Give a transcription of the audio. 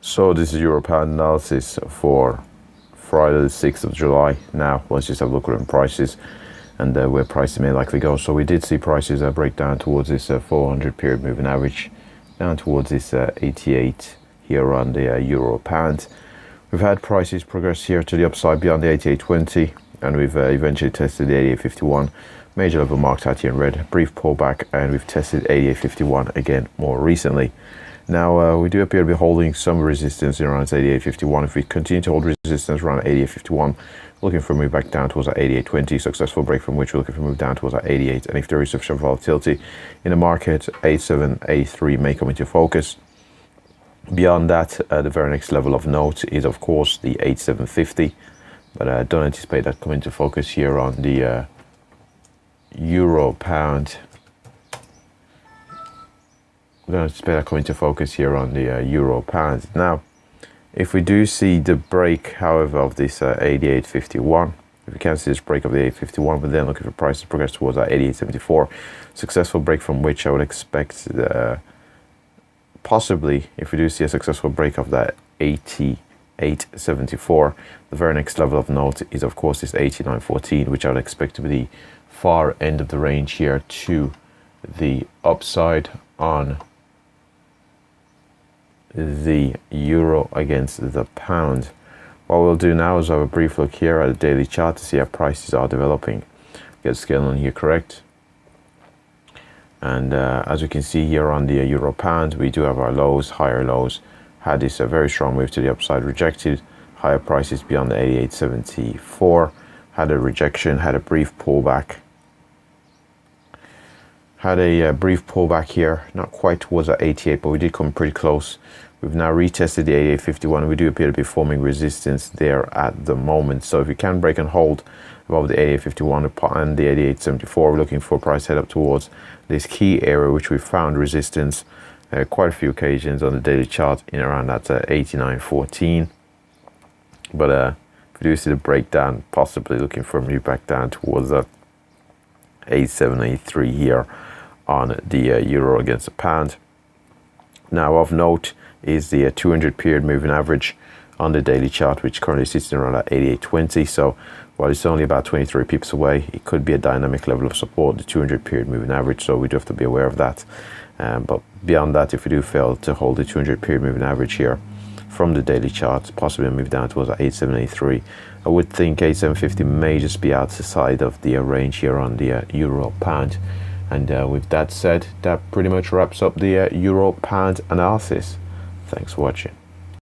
So this is Euro pound analysis for Friday the 6th of July. Now let's just have a look at the prices and where prices may likely go. So we did see prices break down towards this 400 period moving average, down towards this 88 here on the Euro pound. We've had prices progress here to the upside beyond the 88.20, and we've eventually tested the 88.51. Major level marked out here in red, brief pullback, and we've tested 88.51 again more recently. Now we do appear to be holding some resistance around 88.51. If we continue to hold resistance around 88.51, looking for a move back down towards that 88.20, successful break from which we're looking for a move down towards that 88. And if there is sufficient volatility in the market, 87, 83 may come into focus. Beyond that, the very next level of note is of course the 87.50, but I don't anticipate that coming into focus here on the Euro pound. Don't anticipate that coming into focus here on the Euro pound. Now, if we do see the break, however, of this 88.51, if we can see this break of the 88.51, but then looking for price to progress towards that 88.74, successful break from which I would expect possibly, if we do see a successful break of that 88.74, the very next level of note is of course this 89.14, which I would expect to be the far end of the range here to the upside on the euro against the pound. What we'll do now is have a brief look here at the daily chart to see how prices are developing. Get the scale on here correct. And as we can see here on the euro pound, we do have our lows, higher lows. Had this a very strong move to the upside, rejected higher prices beyond the 88.74, had a rejection, had a brief pullback. Had a brief pullback here, not quite towards that 88, but we did come pretty close. We've now retested the 88.51. We do appear to be forming resistance there at the moment. So if we can break and hold above the 88.51 and the 88.74, we're looking for a price head up towards this key area, which we found resistance quite a few occasions on the daily chart in around that 89.14. But if we do see the breakdown, possibly looking for a move back down towards that 87.83 here on the euro against the pound. Now of note is the 200 period moving average on the daily chart, which currently sits around at 88.20. So while it's only about 23 pips away, it could be a dynamic level of support, the 200 period moving average. So we do have to be aware of that. But beyond that, if we do fail to hold the 200 period moving average here from the daily chart, possibly a move down towards 87.83, I would think 87.50 may just be outside of the range here on the euro pound. And with that said, that pretty much wraps up the euro pound analysis. Thanks for watching.